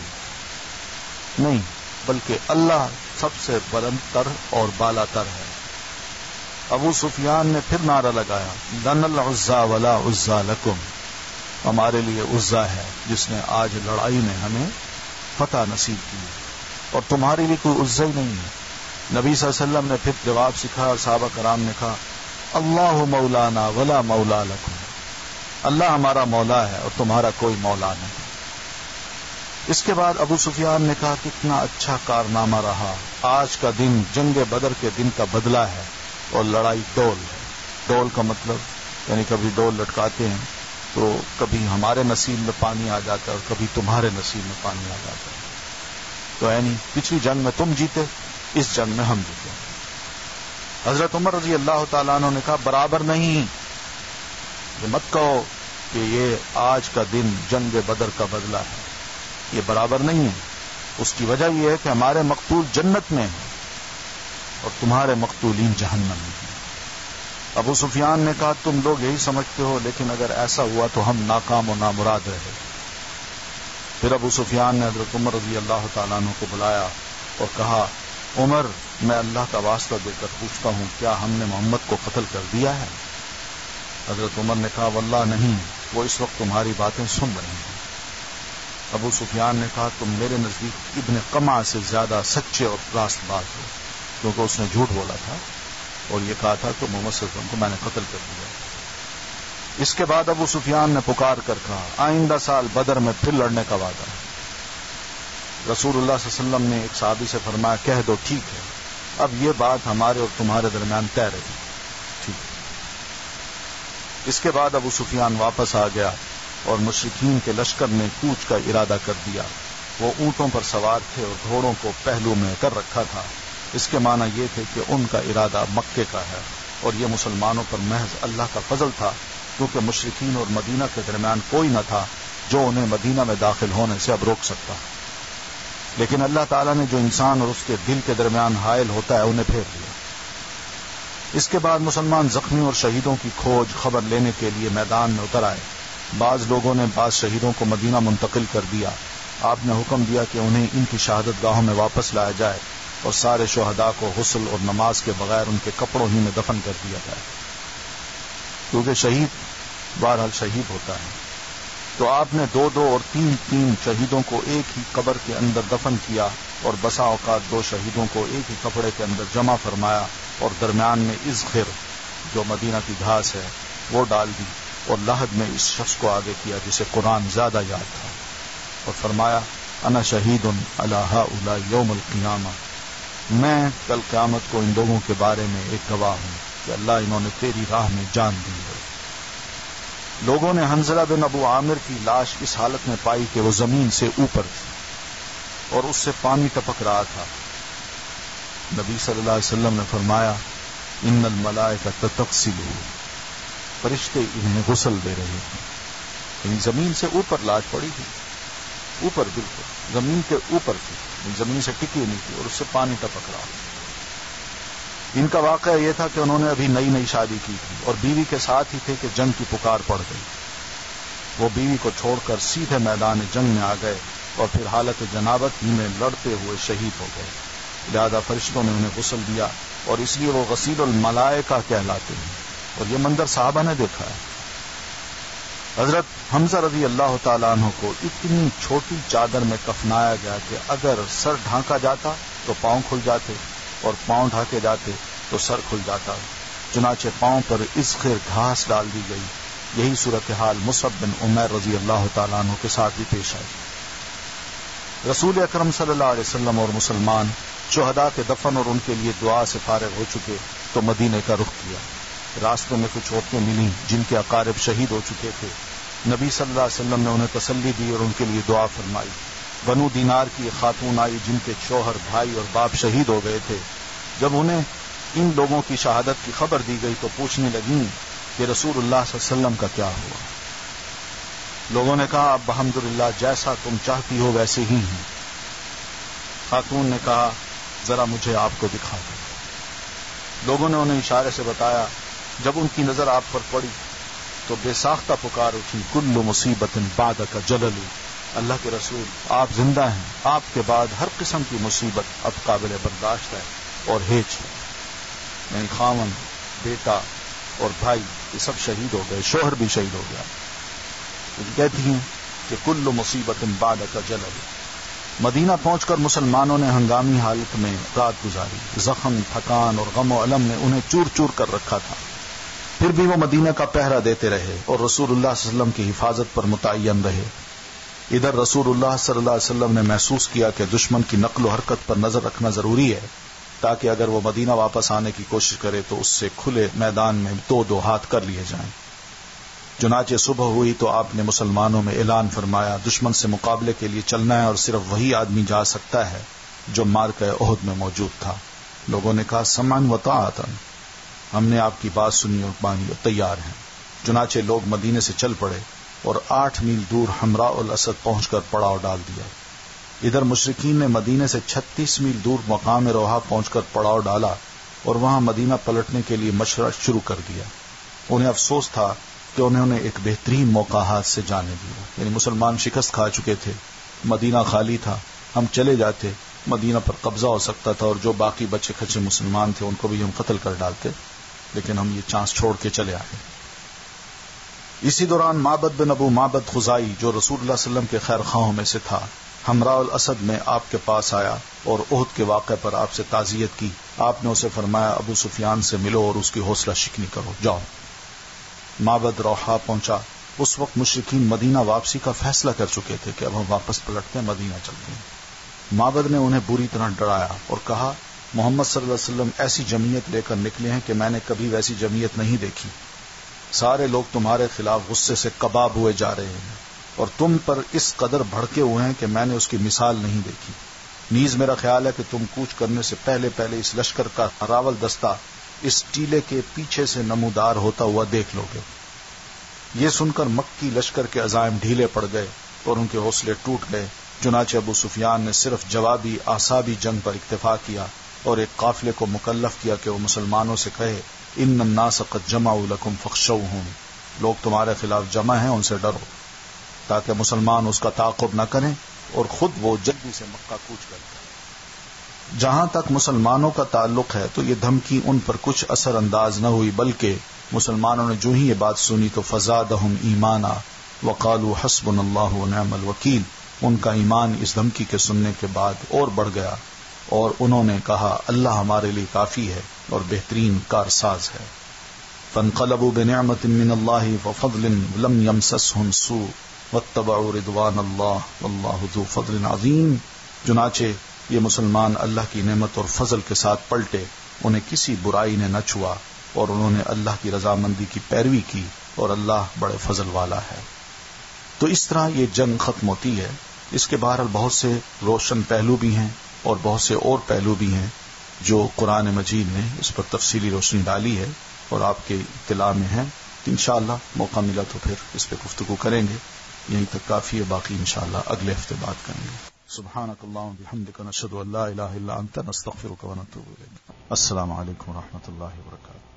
نہیں بلکہ اللہ سب سے بلند تر اور بالا تر ہے. ابو سفیان نے پھر نعرہ لگایا، لن العزا ولا عزا لکم، ہمارے لیے عزا ہے جس نے آج لڑائی میں ہمیں فتح نصیب کی، اور تمہارے لیے کوئی عزا ہی نہیں ہے. نبی صلی اللہ علیہ وسلم نے پھر جواب سکھایا اور صحابہ کرام نے کہا، اللہ مولانا ولا مولا لکم، اللہ ہمارا مولا ہے اور تمہارا کوئی مولا نہیں. اس کے بعد ابو سفیان نے کہا، کتنا اچھا کارنامہ رہا، آج کا دن جنگ بدر کے دن کا بدلہ ہے اور لڑائی ڈول ہے. ڈول کا مطلب یعنی کبھی ڈول لٹکاتے ہیں تو کبھی ہمارے نصیب میں پانی آ جاتا ہے اور کبھی تمہارے نصیب میں پانی آ جاتا ہے. تو یعنی پچھلی جنگ میں تم جیتے، اس جنگ میں ہم جیتے. حضرت عمر رضی اللہ تعالیٰ عنہ نے کہا، برابر نہیں، یہ مت کہو کہ یہ آج کا دن جنگ بدر کا بدلہ ہے، یہ برابر نہیں ہے. اس کی وجہ یہ ہے کہ ہمارے مقتول جنت میں ہیں اور تمہارے مقتولین جہنم میں ہیں. ابو سفیان نے کہا، تم لوگ یہی سمجھتے ہو، لیکن اگر ایسا ہوا تو ہم ناکام و نامراد رہے. پھر ابو سفیان نے حضرت عمر رضی اللہ تعالیٰ عنہ کو بلایا اور کہا، عمر، میں اللہ کا واسطہ دے کر پوچھتا ہوں، کیا ہم نے محمد کو قتل کر دیا ہے؟ حضرت عمر نے کہا، واللہ نہیں، وہ اس وقت تمہاری باتیں سن رہے ہیں۔ ابو سفیان نے کہا تم میرے نزدیک ابن قمع سے زیادہ سچے اور راست باز ہو، کیونکہ اس نے جھوٹ بولا تھا اور یہ کہا تھا کہ محمد صلی اللہ علیہ وسلم کو میں نے قتل کر دیا۔ اس کے بعد ابو سفیان نے پکار کر کہا آئندہ سال بدر میں پھر لڑنے کا وعدہ ہے۔ رسول اللہ صلی اللہ علیہ وسلم نے ایک صحابی سے فرمایا کہہ دو ٹھیک ہے، اب یہ بات ہمارے اور تمہارے درمیان طے رہی۔ ٹھیک۔ اس کے بعد ابو سفیان واپس آ گیا اور مشرکین کے لشکر نے کوچ کا ارادہ کر دیا۔ وہ اونٹوں پر سوار تھے اور گھوڑوں کو پہلو میں کر رکھا تھا۔ اس کے معنی یہ تھے کہ ان کا ارادہ مکے کا ہے، اور یہ مسلمانوں پر محض اللہ کا فضل تھا، کیونکہ مشرکین اور مدینہ کے درمیان کوئی نہ تھا جو انہیں مدینہ میں داخل ہونے سے اب روک سکتا۔ لیکن اللہ تعالیٰ نے جو انسان اور اس کے دل کے درمیان حائل ہوتا ہے انہیں پھیر دیا۔ اس کے بعد مسلمان زخمی اور شہیدوں کی کھوج خبر لینے کے لیے میدان میں اتر آئے۔ بعض لوگوں نے بعض شہیدوں کو مدینہ منتقل کر دیا۔ آپ نے حکم دیا کہ انہیں ان کی شہادت گاہوں میں واپس لایا جائے اور سارے شہداء کو غسل اور نماز کے بغیر ان کے کپڑوں ہی میں دفن کر دیا جائے، کیونکہ شہید بہرحال شہید ہوتا ہے۔ تو آپ نے 2 اور 3 شہیدوں کو ایک ہی قبر کے اندر دفن کیا، اور بسا اوقات 2 شہیدوں کو ایک ہی کپڑے کے اندر جمع فرمایا اور درمیان میں اذخر جو مدینہ کی گھاس ہے وہ ڈال دی، اور لحد میں اس شخص کو آگے کیا جسے قرآن زیادہ یاد تھا، اور فرمایا انا شہید علی ہؤلاء یوم القیامہ، میں کل قیامت کو ان لوگوں کے بارے میں ایک گواہ ہوں کہ اللہ انہوں نے تیری راہ میں جان دی ہے۔ لوگوں نے حنظلہ بن ابو عامر کی لاش اس حالت میں پائی کہ وہ زمین سے اوپر تھی اور اس سے پانی ٹپک رہا تھا۔ نبی صلی اللہ علیہ وسلم نے فرمایا ان الملائکۃ تغسل، فرشتے انہیں غسل دے رہے ہیں۔ یعنی زمین سے اوپر لاش پڑی تھی، اوپر بالکل زمین کے اوپر تھی، زمین سے ٹکی نہیں تھی، اور اس سے پانی ٹپک رہا۔ ان کا واقعہ یہ تھا کہ انہوں نے ابھی نئی شادی کی تھی اور بیوی کے ساتھ ہی تھے کہ جنگ کی پکار پڑ گئی۔ وہ بیوی کو چھوڑ کر سیدھے میدان جنگ میں آ گئے اور پھر حالت جنابت ہی میں لڑتے ہوئے شہید ہو گئے۔ لہذا فرشتوں نے انہیں غسل دیا اور اس لیے وہ غسیل الملائکہ کہلاتے ہیں، اور یہ منظر صحابہ نے دیکھا ہے۔ حضرت حمزہ رضی اللہ تعالیٰ عنہ کو اتنی چھوٹی چادر میں کفنایا گیا کہ اگر سر ڈھانکا جاتا تو پاؤں کھل جاتے، اور پاؤں ڈھانکے جاتے تو سر کھل جاتا۔ چنانچہ پاؤں پر اذخر گھاس ڈال دی گئی۔ یہی صورتحال مصعب بن عمیر رضی اللہ تعالیٰ عنہ کے ساتھ بھی پیش آئی۔ رسول اکرم صلی اللہ علیہ وسلم اور مسلمان شہداء کے دفن اور ان کے لیے دعا سے فارغ ہو چکے تو مدینے کا رخ کیا۔ راستے میں کچھ عورتیں ملیں جن کے اقارب شہید ہو چکے تھے۔ نبی صلی اللہ علیہ وسلم نے انہیں تسلی دی اور ان کے لیے دعا فرمائی۔ بنو دینار کی ایک خاتون آئی جن کے شوہر، بھائی اور باپ شہید ہو گئے تھے۔ جب انہیں ان لوگوں کی شہادت کی خبر دی گئی تو پوچھنے لگیں کہ رسول اللہ صلی اللہ علیہ وسلم کا کیا ہوا۔ لوگوں نے کہا اب الحمدللہ جیسا تم چاہتی ہو ویسے ہی ہیں۔ خاتون نے کہا ذرا مجھے آپ کو دکھا دو۔ لوگوں نے انہیں اشارے سے بتایا۔ جب ان کی نظر آپ پر پڑی تو بے ساختہ پکار اٹھی کل مصیبت بعدک جلل، اللہ کے رسول آپ زندہ ہیں، آپ کے بعد ہر قسم کی مصیبت اب قابل برداشت ہے اور ہیچ ہے۔ یعنی خاون، بیٹا اور بھائی یہ سب شہید ہو گئے، شوہر بھی شہید ہو گیا۔ کہتی ہیں کہ کل مصیبت بعدک جلل۔ مدینہ پہنچ کر مسلمانوں نے ہنگامی حالت میں رات گزاری۔ زخم، تھکان اور غم و الم نے انہیں چور چور کر رکھا تھا، پھر بھی وہ مدینہ کا پہرا دیتے رہے اور رسول اللہ صلی اللہ علیہ وسلم کی حفاظت پر متعین رہے۔ ادھر رسول اللہ صلی اللہ علیہ وسلم نے محسوس کیا کہ دشمن کی نقل و حرکت پر نظر رکھنا ضروری ہے، تاکہ اگر وہ مدینہ واپس آنے کی کوشش کرے تو اس سے کھلے میدان میں دو ہاتھ کر لیے جائیں۔ چنانچہ صبح ہوئی تو آپ نے مسلمانوں میں اعلان فرمایا دشمن سے مقابلے کے لیے چلنا ہے اور صرف وہی آدمی جا سکتا ہے جو معرکہ احد میں موجود تھا۔ لوگوں نے کہا سمعا وطاعتا، ہم نے آپ کی بات سنی اور مانی اور تیار ہیں۔ چنانچہ لوگ مدینے سے چل پڑے اور 8 میل دور حمراء الاسد پہنچ کر پڑاؤ ڈال دیا۔ ادھر مشرکین نے مدینے سے 36 میل دور مقام روحا پہنچ کر پڑاؤ ڈالا اور وہاں مدینہ پلٹنے کے لیے مشورہ شروع کر دیا۔ انہیں افسوس تھا کہ انہوں نے ایک بہترین موقع ہاتھ سے جانے دیا، یعنی مسلمان شکست کھا چکے تھے، مدینہ خالی تھا، ہم چلے جاتے مدینہ پر قبضہ ہو سکتا تھا اور جو باقی بچے کھچے مسلمان تھے ان کو بھی ہم قتل کر ڈالتے، لیکن ہم یہ چانس چھوڑ کے چلے آئے۔ اسی دوران معبد بن ابو معبد خزائی جو رسول اللہ صلی اللہ علیہ وسلم کے خیر خواہوں میں سے تھا حمراء الاسد میں آپ کے پاس آیا اور احد کے واقعے پر آپ سے تعزیت کی. آپ نے اسے فرمایا ابو سفیان سے ملو اور اس کی حوصلہ شکنی کرو. جاؤ. معبد روحا پہنچا. اس وقت مشرکین مدینہ واپسی کا فیصلہ کر چکے تھے کہ اب ہم واپس پلٹتے ہیں، مدینہ چلتے ہیں. معبد نے انہیں بری طرح ڈرایا اور کہا محمد صلی اللہ علیہ وسلم ایسی جمعیت لے کر نکلے ہیں کہ میں نے کبھی ویسی جمعیت نہیں دیکھی. سارے لوگ تمہارے خلاف غصے سے کباب ہوئے جا رہے ہیں اور تم پر اس قدر بھڑکے ہوئے ہیں کہ میں نے اس کی مثال نہیں دیکھی. نیز میرا خیال ہے کہ تم کوچ کرنے سے پہلے اس لشکر کا راول دستہ اس ٹیلے کے پیچھے سے نمودار ہوتا ہوا دیکھ لو گے. یہ سن کر مکی لشکر کے عزائم ڈھیلے پڑ گئے اور ان کے حوصلے ٹوٹ گئے. چنانچہ ابو سفیان نے صرف جوابی اعصابی جنگ پر اکتفا کیا اور ایک قافلے کو مکلف کیا کہ وہ مسلمانوں سے کہے ان الناس قد جمعوا لکم فاخشوہم، لوگ تمہارے خلاف جمع ہیں، ان سے ڈرو، تاکہ مسلمان اس کا تعاقب نہ کریں اور خود وہ جلدی سے مکہ کوچ کر جائیں. جہاں تک مسلمانوں کا تعلق ہے تو یہ دھمکی ان پر کچھ اثر انداز نہ ہوئی، بلکہ مسلمانوں نے جو ہی یہ بات سنی تو فزادہم ایمانا وقالوا حسبنا اللہ ونعم الوکیل، ان کا ایمان اس دھمکی کے سننے کے بعد اور بڑھ گیا اور انہوں نے کہا اللہ ہمارے لیے کافی ہے اور بہترین کارساز ہے. فانقلبوا بنعمت من اللہ وفضل لم یمسسہم سوء واتبعوا رضوان اللہ واللہ ذو فضل عظیم. چنانچہ یہ مسلمان اللہ کی نعمت اور فضل کے ساتھ پلٹے، انہیں کسی برائی نے نہ چھوا اور انہوں نے اللہ کی رضامندی کی پیروی کی اور اللہ بڑے فضل والا ہے. تو اس طرح یہ جنگ ختم ہوتی ہے. اس کے بہرحال بہت سے روشن پہلو بھی ہیں اور بہت سے اور پہلو بھی ہیں جو قرآن مجید نے اس پر تفصیلی روشنی ڈالی ہے اور آپ کے اطلاع میں ہے. انشاءاللہ موقع ملا تو پھر اس پہ گفتگو کریں گے. یہیں تک کافی ہے، باقی انشاءاللہ اگلے ہفتے بات کریں گے. سبحانک اللہم بحمدک نشہد ان لا الہ الا انت نستغفرک ونتوب الیک. السلام علیکم ورحمۃ اللہ وبرکاتہ.